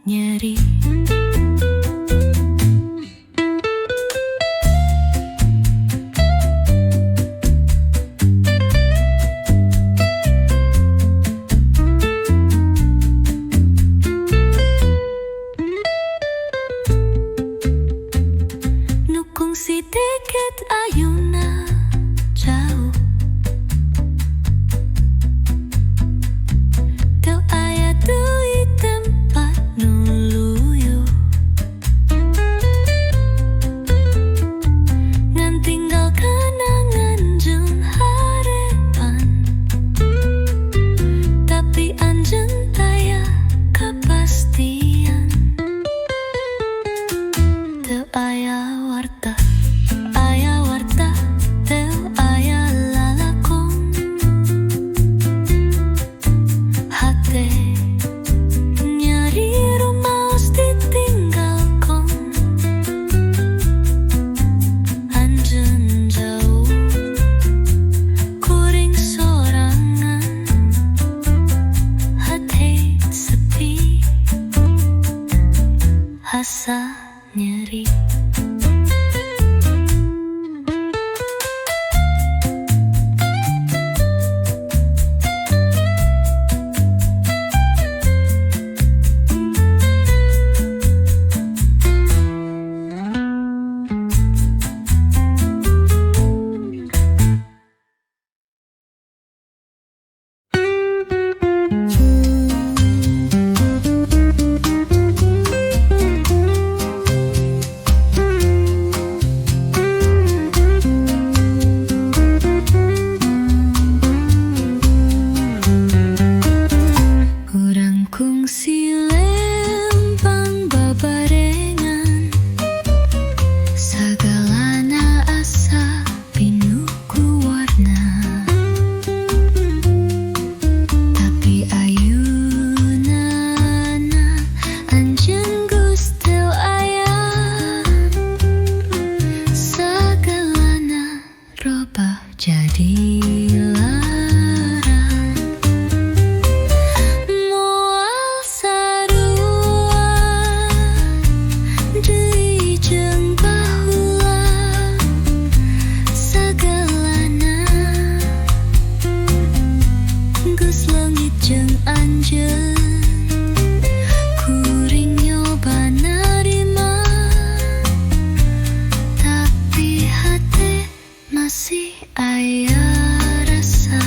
nyeri. Nukung sedikit ayuna jauh, kau ayat dui tempat nuluyo, ngan tinggal kenangan jeng harapan, tapi anjen taya kepastian. Teu aya warta, teu aya lalakon, hate nyari rumaos ditinggalkan, anjeun jauh kuring sorangan, hate sepi, asa nyeri. Kungsi lempang babarengan, sagalana asa pinuku warna, tapi ayunana anjeun geus teu aya, sagalana robah jadi anjeun kuring nyoba narima, tapi hati masih aya rasa.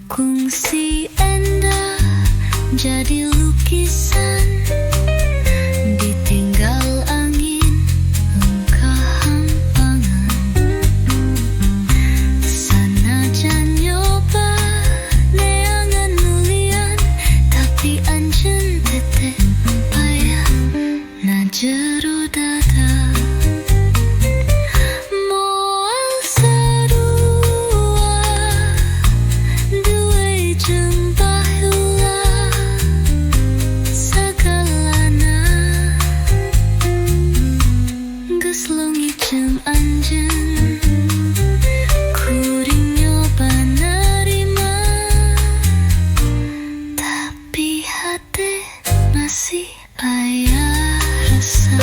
Kungsi endah jadi lukisan, ditinggal angin engkau hampangan, sanajan nyoba neangan nulian, tapi anjeun tete payah na jero dada. Jeng anjeun kuring nyoba narima, tapi hati masih aya rasa.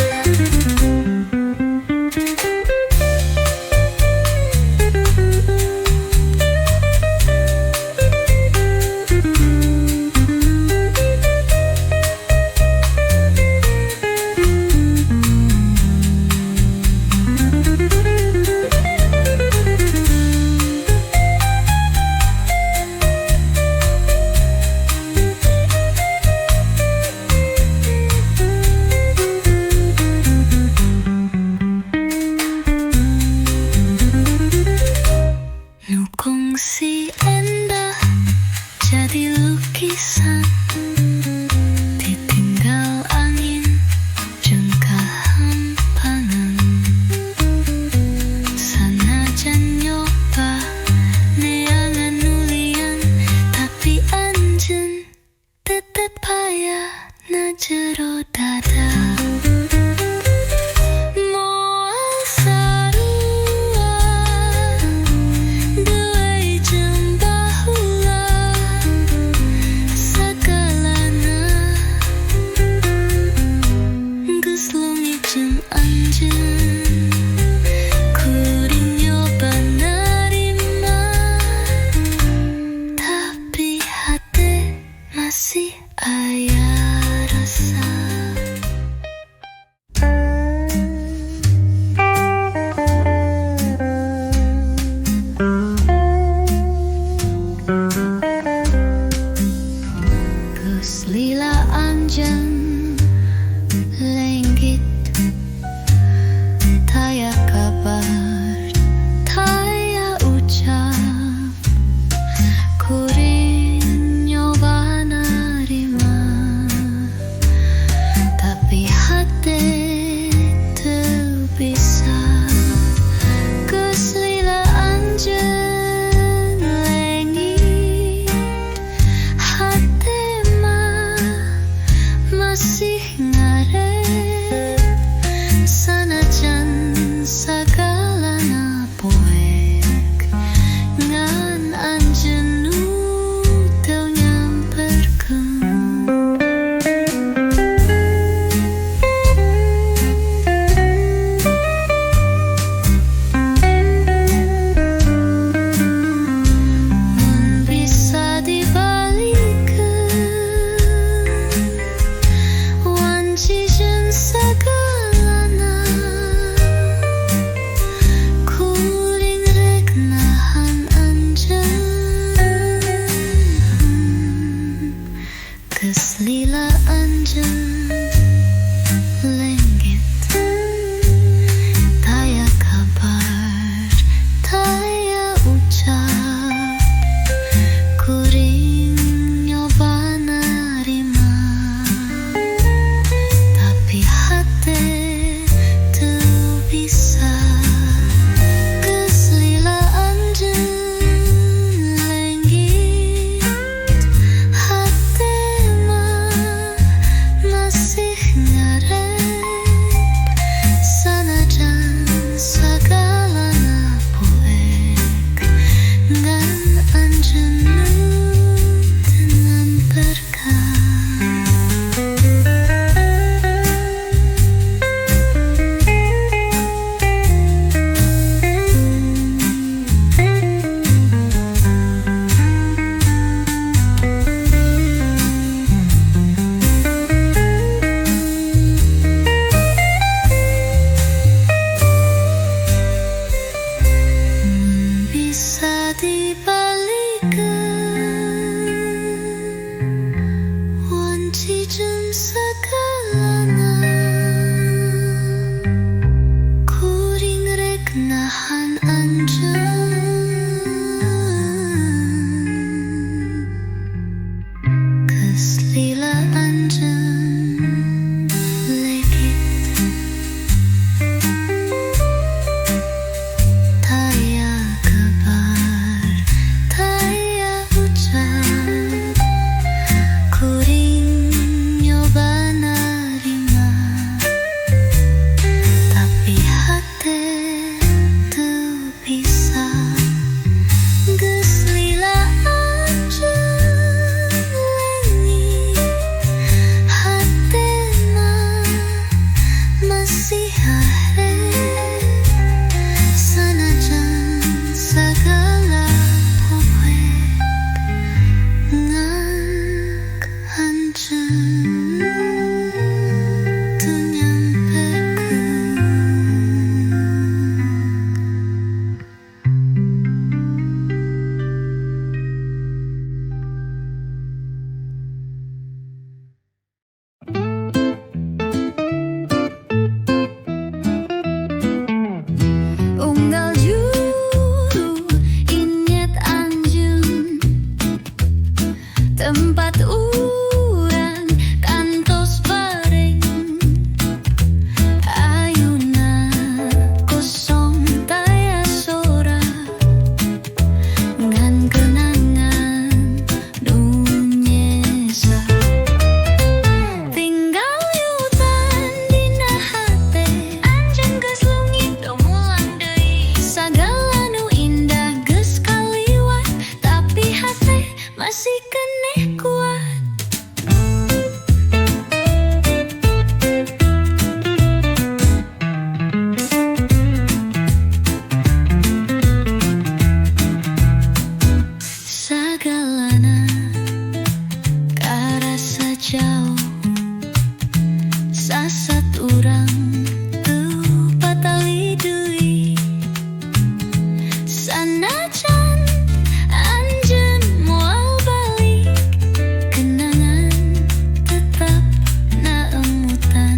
aya na jero dada. Moal sarua duwe jembahula sakalana geus lungi jeung anjeun kuring nyoba narima tapi hati masih aya rasa. Geus lila anjeun lenggit taya kabar taya ucap kuring nyoba narima tapi hati teu bisa. Geus lila anjeun lenggit hati mah masih ngarep sanajan sagalana poek ngan anjeun nu teu nyamperkeun. Mun bisa dibalikeun wanci jeung sagalana kuring rek nahan anjeun. Geus lila anjeun lenggit taya kabar taya ucap kuring nyoba narima tapi hati teu bisa. Geus lila anjeun lenggit hati mah masih ngarep sanajan sagalana poek ngan anjeun nu teu namperkeun. Bisa dibalikeun wanci jeung sagalana kuring rek nahan anjeun. Geus lila anjeun lenggit taya kabar taya ucap kuring nyoba narima tapi hati teu bisa. Geus lila anjeun lenggit hati mah masih arep sanajan sagala poek ngan anjeun teu nyamperkeun. Unggal juru inyet anjeun tempat urang jauh sasat urang tuh patali deui sanajan anjeun moal balik kenangan tetap naemutan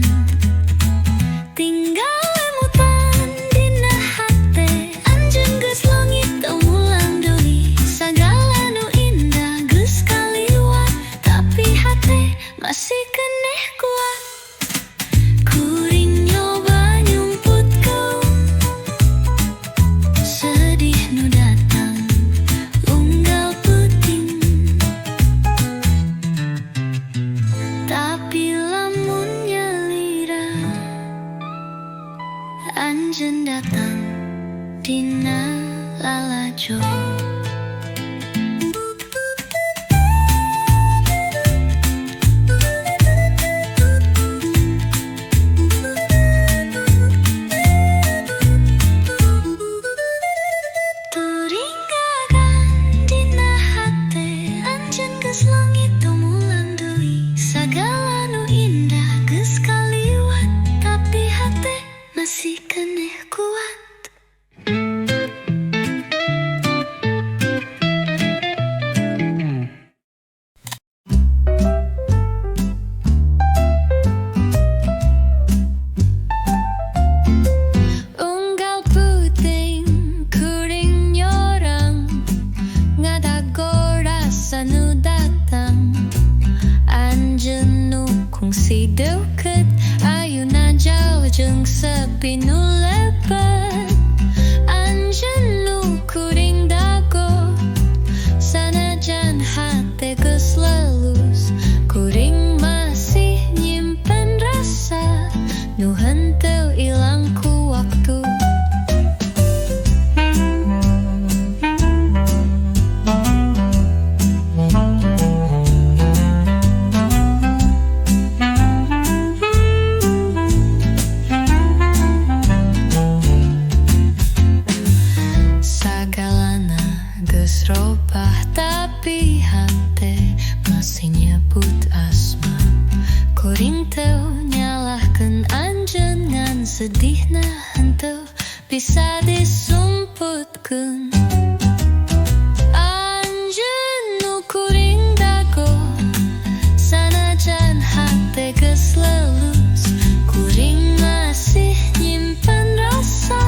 tinggal emutan dina hate anjeun geus leungit teu mulang deui sagala nu indah geus kaliwat tapi hate masih keneh kuat kuring nyoba nyumput kau sedih nu datang unggal puting tapi lamun nyalira anjeun datang dina lalajo langit teu mulang deui sagala nu indah geus kaliwat tapi hate masih keneh kuat unggal puting kuring nyorang ngadago rasa nu anjeun nu kungsi deukeut ayeuna jauh jeung sepi nu lebat anjeun nu kuring dago sanajan hate geus lelus kuring masih nyimpen rasa nu henteu ilang ku waktu robah tapi hate masih nyebut asma kuring teu nyalahkeun anjeun ngan sedihna henteu bisa disumputkeun anjeun nu kuring dago sanajan hate geus lelus kuring masih nyimpen rasa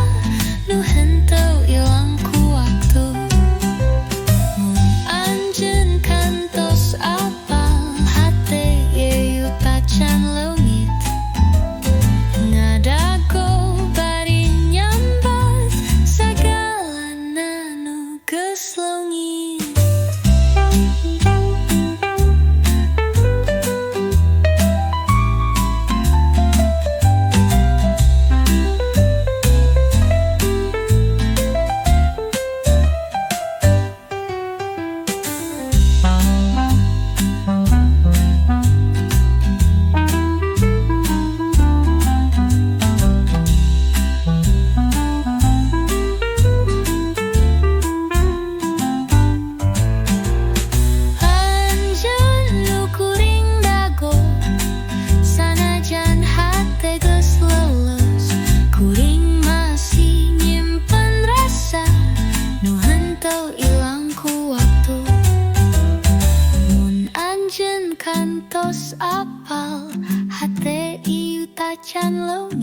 nu henteu ilang ku waktu apal hate yeyu tacan leungit ngadago bari nyambat sagalana nu geus leungit kantos apal hate ieu tacan leungit